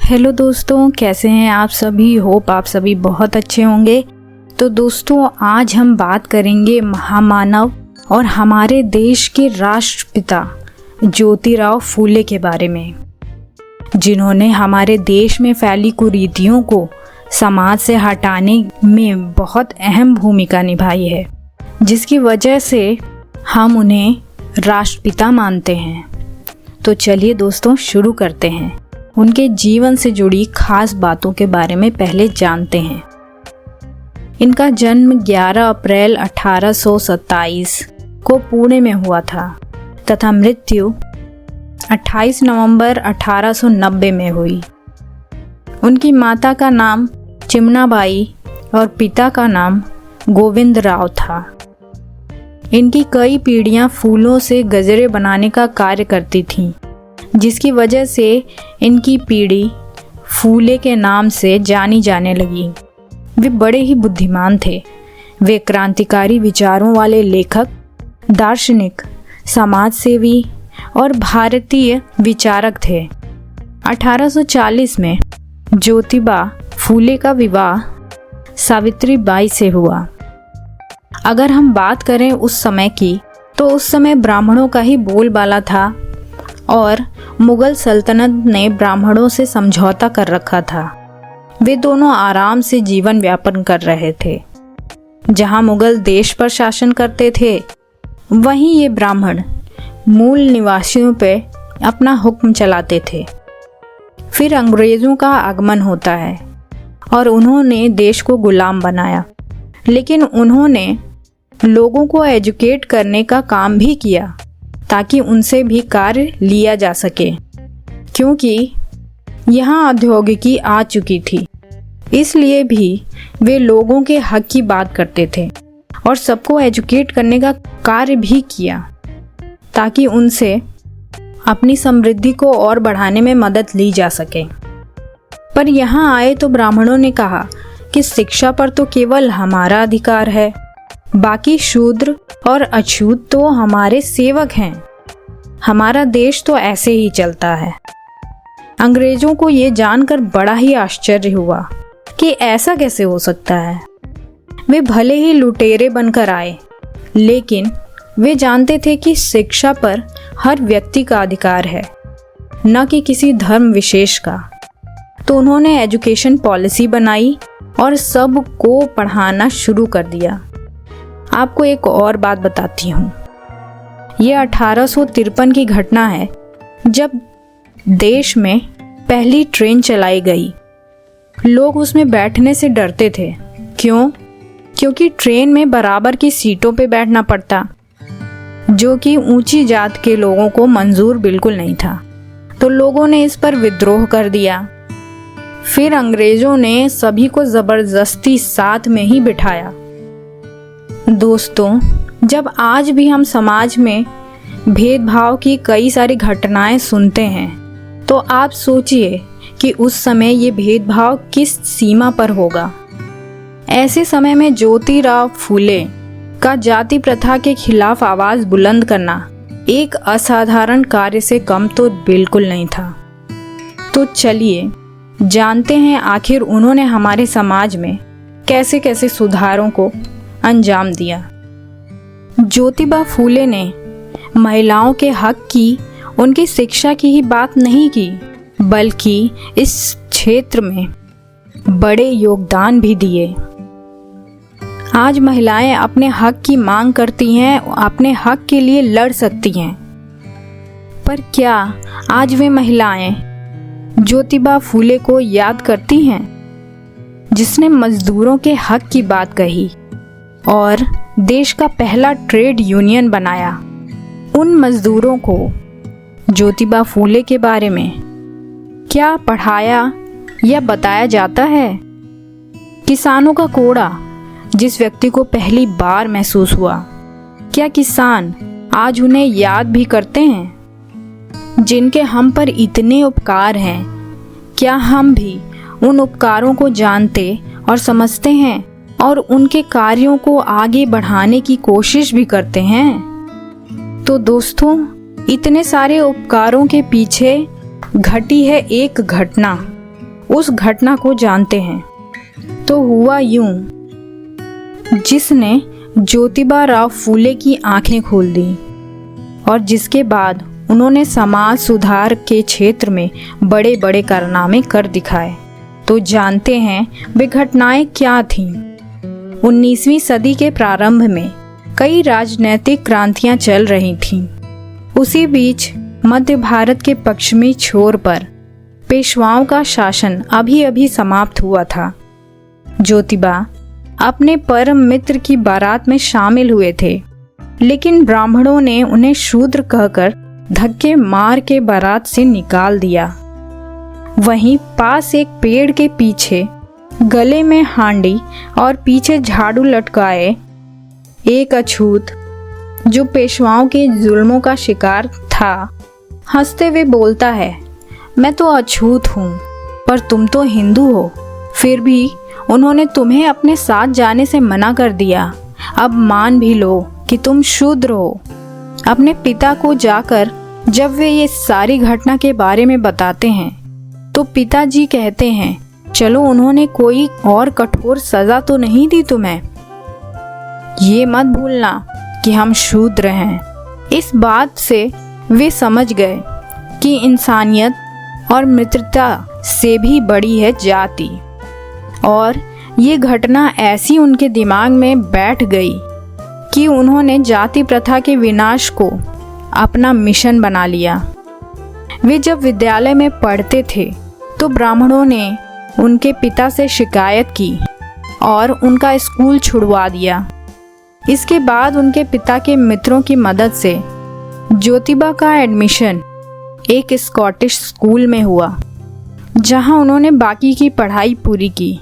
Hello दोस्तों, कैसे हैं आप सभी। होप आप सभी बहुत अच्छे होंगे। तो दोस्तों, आज हम बात करेंगे महामानव और हमारे देश के राष्ट्रपिता ज्योतिराव फूले के बारे में, जिन्होंने हमारे देश में फैली कुरीतियों को समाज से हटाने में बहुत अहम भूमिका निभाई है, जिसकी वजह से हम उन्हें राष्ट्रपिता मानते हैं। तो चलिए दोस्तों, शुरू करते हैं। उनके जीवन से जुड़ी खास बातों के बारे में पहले जानते हैं। इनका जन्म 11 अप्रैल 1827 को पुणे में हुआ था तथा मृत्यु 28 नवंबर 1890 में हुई। उनकी माता का नाम चिमनाबाई और पिता का नाम गोविंदराव था। इनकी कई पीढ़ियां फूलों से गजरे बनाने का कार्य करती थीं, जिसकी वजह से इनकी पीढ़ी फूले के नाम से जानी जाने लगी। वे बड़े ही बुद्धिमान थे। वे क्रांतिकारी विचारों वाले लेखक, दार्शनिक, समाजसेवी और भारतीय विचारक थे। 1840 में ज्योतिबा फूले का विवाह सावित्रीबाई से हुआ। अगर हम बात करें उस समय की, तो उस समय ब्राह्मणों का ही बोलबाला था और मुगल सल्तनत ने ब्राह्मणों से समझौता कर रखा था। वे दोनों आराम से जीवन यापन कर रहे थे। जहां मुगल देश पर शासन करते थे, वहीं ये ब्राह्मण मूल निवासियों पे अपना हुक्म चलाते थे। फिर अंग्रेजों का आगमन होता है और उन्होंने देश को गुलाम बनाया, लेकिन उन्होंने लोगों को एजुकेट करने का काम भी किया ताकि उनसे भी कार्य लिया जा सके, क्योंकि यहाँ औद्योगिकी आ चुकी थी। इसलिए भी वे लोगों के हक की बात करते थे और सबको एजुकेट करने का कार्य भी किया ताकि उनसे अपनी समृद्धि को और बढ़ाने में मदद ली जा सके। पर यहाँ आए तो ब्राह्मणों ने कहा कि शिक्षा पर तो केवल हमारा अधिकार है, बाकी शूद्र और अछूत तो हमारे सेवक हैं। हमारा देश तो ऐसे ही चलता है। अंग्रेजों को ये जानकर बड़ा ही आश्चर्य हुआ कि ऐसा कैसे हो सकता है। वे भले ही लुटेरे बनकर आए, लेकिन वे जानते थे कि शिक्षा पर हर व्यक्ति का अधिकार है, न कि किसी धर्म विशेष का। तो उन्होंने एजुकेशन पॉलिसी बनाई और सबको पढ़ाना शुरू कर दिया। आपको एक और बात बताती हूँ। ये 1853 की घटना है, जब देश में पहली ट्रेन चलाई गई। लोग उसमें बैठने से डरते थे। क्यों? क्योंकि ट्रेन में बराबर की सीटों पे बैठना पड़ता, जो कि ऊंची जात के लोगों को मंजूर बिल्कुल नहीं था। तो लोगों ने इस पर विद्रोह कर दिया। फिर अंग्रेजों ने सभी को जबरदस्ती साथ में ही बिठाया। दोस्तों, जब आज भी हम समाज में भेदभाव की कई सारी घटनाएं सुनते हैं, तो आप सोचिए कि उस समय ये भेदभाव किस सीमा पर होगा। ऐसे समय में ज्योतिराव फूले का जाति प्रथा के खिलाफ आवाज बुलंद करना एक असाधारण कार्य से कम तो बिल्कुल नहीं था। तो चलिए जानते हैं आखिर उन्होंने हमारे समाज में कैसे कैसे सुधारों को अंजाम दिया। ज्योतिबा फूले ने महिलाओं के हक की, उनकी शिक्षा की ही बात नहीं की, बल्कि इस क्षेत्र में बड़े योगदान भी दिए। आज महिलाएं अपने हक की मांग करती हैं, अपने हक के लिए लड़ सकती हैं। पर क्या आज वे महिलाएं ज्योतिबा फूले को याद करती हैं, जिसने मजदूरों के हक की बात कही और देश का पहला ट्रेड यूनियन बनाया? उन मजदूरों को ज्योतिबा फूले के बारे में क्या पढ़ाया या बताया जाता है? किसानों का कोड़ा जिस व्यक्ति को पहली बार महसूस हुआ, क्या किसान आज उन्हें याद भी करते हैं? जिनके हम पर इतने उपकार हैं, क्या हम भी उन उपकारों को जानते और समझते हैं और उनके कार्यों को आगे बढ़ाने की कोशिश भी करते हैं? तो दोस्तों, इतने सारे उपकारों के पीछे घटी है एक घटना, उस घटना को जानते हैं। तो हुआ यूं, जिसने ज्योतिबा राव फूले की आंखें खोल दी और जिसके बाद उन्होंने समाज सुधार के क्षेत्र में बड़े बड़े कारनामे कर दिखाए। तो जानते हैं वे घटनाएं क्या थीं। 19वीं सदी के प्रारंभ में कई राजनीतिक क्रांतियां चल रही थीं। उसी बीच मध्य भारत के पश्चिमी छोर पर पेशवाओं का शासन अभी अभी समाप्त हुआ था। ज्योतिबा अपने परम मित्र की बारात में शामिल हुए थे, लेकिन ब्राह्मणों ने उन्हें शूद्र कहकर धक्के मार के बारात से निकाल दिया। वहीं पास एक पेड़ के पीछे गले में हांडी और पीछे झाड़ू लटकाए एक अछूत, जो पेशवाओं के जुल्मों का शिकार था, हंसते हुए बोलता है, मैं तो अछूत हूँ, पर तुम तो हिंदू हो। फिर भी उन्होंने तुम्हें अपने साथ जाने से मना कर दिया। अब मान भी लो कि तुम शूद्र हो। अपने पिता को जाकर जब वे ये सारी घटना के बारे में बताते हैं तो पिताजी कहते हैं, चलो उन्होंने कोई और कठोर सजा तो नहीं दी तुम्हें। ये मत भूलना कि हम शूद्र हैं। इस बात से वे समझ गए कि इंसानियत और मित्रता से भी बड़ी है जाति। और ये घटना ऐसी उनके दिमाग में बैठ गई कि उन्होंने जाति प्रथा के विनाश को अपना मिशन बना लिया। वे जब विद्यालय में पढ़ते थे तो ब्राह्मणों ने उनके पिता से शिकायत की और उनका स्कूल छुड़वा दिया। इसके बाद उनके पिता के मित्रों की मदद से ज्योतिबा का एडमिशन एक स्कॉटिश स्कूल में हुआ, जहां उन्होंने बाकी की पढ़ाई पूरी की।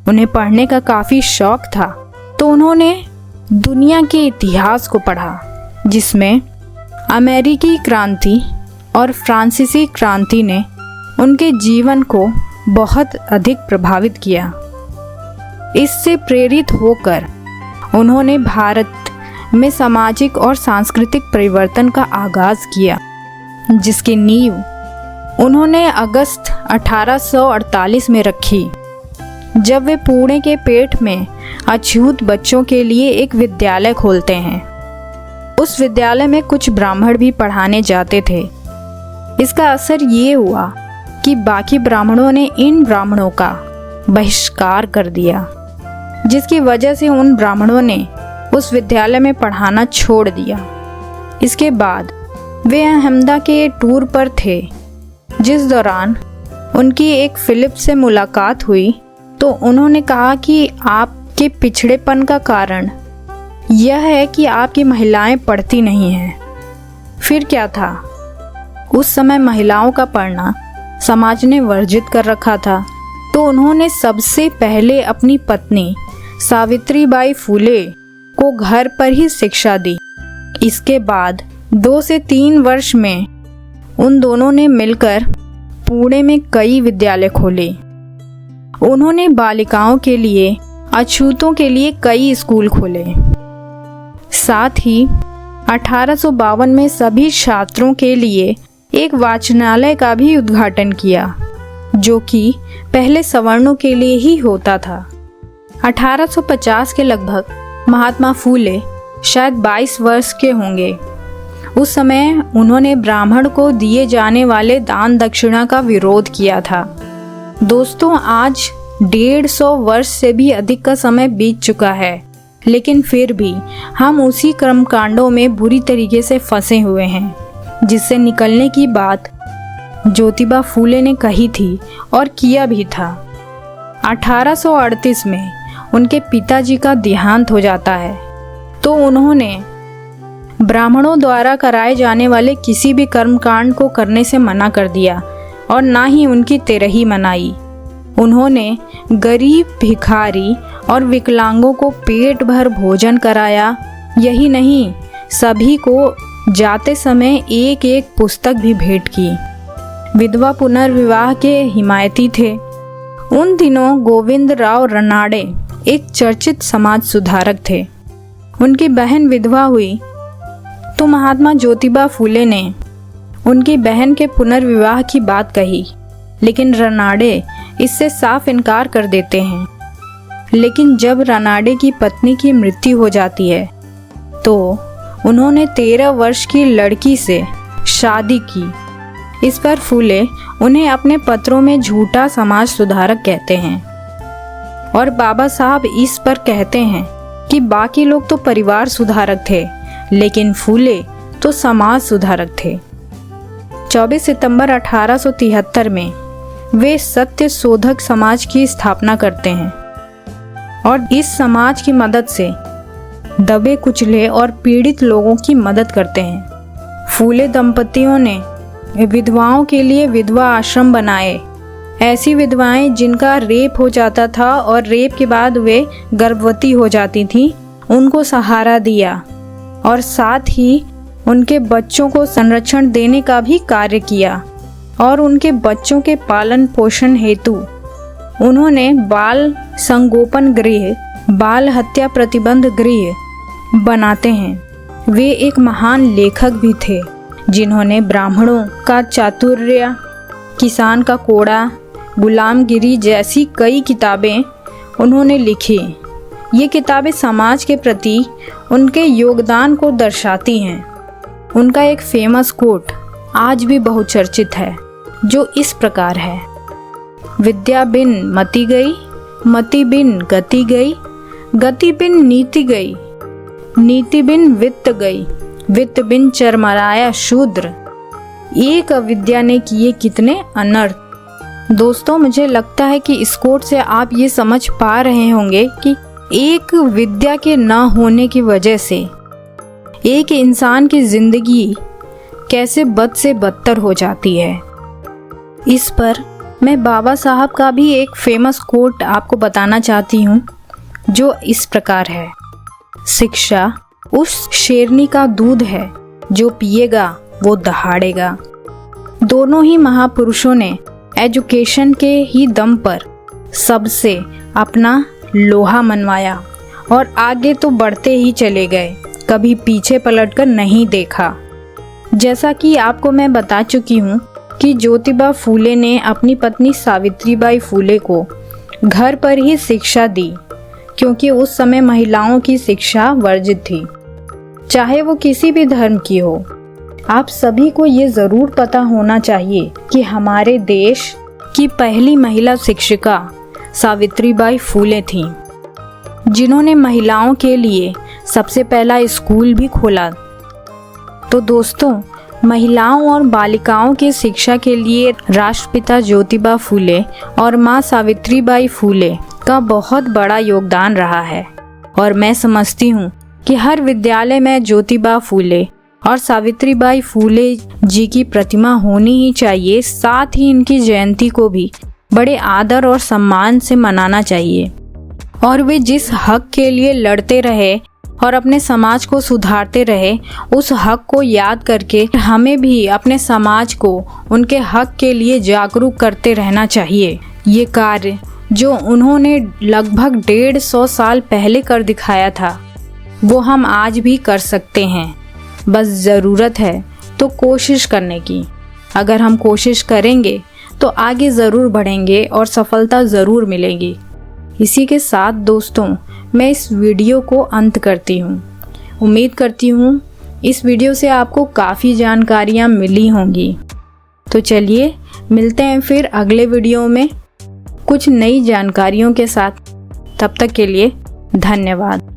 उन्हें पढ़ने का काफ़ी शौक था, तो उन्होंने दुनिया के इतिहास को पढ़ा, जिसमें अमेरिकी क्रांति और फ्रांसीसी क्रांति ने उनके जीवन को बहुत अधिक प्रभावित किया। इससे प्रेरित होकर उन्होंने भारत में सामाजिक और सांस्कृतिक परिवर्तन का आगाज़ किया, जिसकी नींव उन्होंने अगस्त 1848 में रखी, जब वे पुणे के पेट में अछूत बच्चों के लिए एक विद्यालय खोलते हैं। उस विद्यालय में कुछ ब्राह्मण भी पढ़ाने जाते थे। इसका असर ये हुआ कि बाकी ब्राह्मणों ने इन ब्राह्मणों का बहिष्कार कर दिया, जिसकी वजह से उन ब्राह्मणों ने उस विद्यालय में पढ़ाना छोड़ दिया। इसके बाद वे अहमदा के टूर पर थे, जिस दौरान उनकी एक फिलिप से मुलाकात हुई। तो उन्होंने कहा कि आपके पिछड़ेपन का कारण यह है कि आपकी महिलाएं पढ़ती नहीं हैं। फिर क्या था, उस समय महिलाओं का पढ़ना समाज ने वर्जित कर रखा था। तो उन्होंने सबसे पहले अपनी पत्नी सावित्रीबाई फूले को घर पर ही शिक्षा दी। इसके बाद 2 से 3 वर्ष में उन दोनों ने मिलकर पुणे में कई विद्यालय खोले। उन्होंने बालिकाओं के लिए, अछूतों के लिए कई स्कूल खोले। साथ ही 1852 में सभी छात्रों के लिए एक वाचनालय का भी उद्घाटन किया, जो कि पहले सवर्णों के लिए ही होता था। 1850 के लगभग महात्मा फूले शायद 22 वर्ष के होंगे। उस समय उन्होंने ब्राह्मण को दिए जाने वाले दान दक्षिणा का विरोध किया था। दोस्तों, आज 150 वर्ष से भी अधिक का समय बीत चुका है, लेकिन फिर भी हम उसी कर्मकांडों में बुरी तरीके से फंसे हुए हैं, जिससे निकलने की बात ज्योतिबा फूले ने कही थी और किया भी था। 1838 में उनके पिताजी का देहांत हो जाता है, तो उन्होंने ब्राह्मणों द्वारा कराए जाने वाले किसी भी कर्मकांड को करने से मना कर दिया और ना ही उनकी तेरही मनाई। उन्होंने गरीब, भिखारी और विकलांगों को पेट भर भोजन कराया। यही नहीं, सभी को जाते समय एक एक पुस्तक भी भेंट की। विधवा पुनर्विवाह के हिमायती थे। उन दिनों गोविंद राव रनाड़े एक चर्चित समाज सुधारक थे। उनकी बहन विधवा हुई तो महात्मा ज्योतिबा फूले ने उनकी बहन के पुनर्विवाह की बात कही, लेकिन रनाड़े इससे साफ इनकार कर देते हैं। लेकिन जब रानाडे की पत्नी की मृत्यु हो जाती है तो उन्होंने 13 वर्ष की लड़की से शादी की। इस पर फूले उन्हें अपने पत्रों में झूठा समाज सुधारक कहते हैं और बाबा साहब इस पर कहते हैं कि बाकी लोग तो परिवार सुधारक थे, लेकिन फूले तो समाज सुधारक थे। 24 सितंबर 1873 में वे सत्य शोधक समाज की स्थापना करते हैं और इस समाज की मदद से दबे कुचले और पीड़ित लोगों की मदद करते हैं। फूले दंपतियों ने विधवाओं के लिए विधवा आश्रम बनाए। ऐसी विधवाएं जिनका रेप हो जाता था और रेप के बाद वे गर्भवती हो जाती थीं, उनको सहारा दिया और साथ ही उनके बच्चों को संरक्षण देने का भी कार्य किया और उनके बच्चों के पालन पोषण हेतु उन्होंने बाल संगोपन गृह, बाल हत्या प्रतिबंध गृह बनाते हैं। वे एक महान लेखक भी थे जिन्होंने ब्राह्मणों का चातुर्य, किसान का कोड़ा, गुलामगिरी जैसी कई किताबें उन्होंने लिखी। ये किताबें समाज के प्रति उनके योगदान को दर्शाती हैं। उनका एक फेमस कोट आज भी बहुत चर्चित है, जो इस प्रकार है: विद्या बिन मति गई, मति बिन गति गई, गति बिन नीति गई, नीति बिन वित्त गई, वित्त बिन चरमराया शूद्र, एक अविद्या ने किए कितने अनर्थ। दोस्तों, मुझे लगता है कि इस कोट से आप ये समझ पा रहे होंगे कि एक विद्या के न होने की वजह से एक इंसान की जिंदगी कैसे बद से बदतर हो जाती है। इस पर मैं बाबा साहब का भी एक फेमस कोट आपको बताना चाहती हूँ, जो इस प्रकार है: शिक्षा उस शेरनी का दूध है, जो पिएगा वो दहाड़ेगा। दोनों ही महापुरुषों ने एजुकेशन के ही दम पर सबसे अपना लोहा मनवाया और आगे तो बढ़ते ही चले गए, कभी पीछे पलटकर नहीं देखा। जैसा कि आपको मैं बता चुकी हूँ कि ज्योतिबा फूले ने अपनी पत्नी सावित्रीबाई फूले को घर पर ही शिक्षा दी, क्योंकि उस समय महिलाओं की शिक्षा वर्जित थी, चाहे वो किसी भी धर्म की हो। आप सभी को ये ज़रूर पता होना चाहिए कि हमारे देश की पहली महिला शिक्षिका सावित्रीबाई फूले थीं, जिन्होंने महिलाओं के लिए सबसे पहला स्कूल भी खोला। तो दोस्तों, महिलाओं और बालिकाओं की शिक्षा के लिए राष्ट्रपिता ज्योतिबा फूले और माँ सावित्रीबाई फूले का बहुत बड़ा योगदान रहा है और मैं समझती हूँ कि हर विद्यालय में ज्योतिबा फूले और सावित्रीबाई फूले जी की प्रतिमा होनी ही चाहिए। साथ ही इनकी जयंती को भी बड़े आदर और सम्मान से मनाना चाहिए और वे जिस हक के लिए लड़ते रहे और अपने समाज को सुधारते रहे, उस हक को याद करके हमें भी अपने समाज को उनके हक के लिए जागरूक करते रहना चाहिए। ये कार्य जो उन्होंने लगभग 150 साल पहले कर दिखाया था, वो हम आज भी कर सकते हैं। बस ज़रूरत है तो कोशिश करने की। अगर हम कोशिश करेंगे तो आगे ज़रूर बढ़ेंगे और सफलता ज़रूर मिलेगी। इसी के साथ दोस्तों, मैं इस वीडियो को अंत करती हूँ। उम्मीद करती हूँ इस वीडियो से आपको काफ़ी जानकारियाँ मिली होंगी। तो चलिए मिलते हैं फिर अगले वीडियो में कुछ नई जानकारियों के साथ। तब तक के लिए धन्यवाद।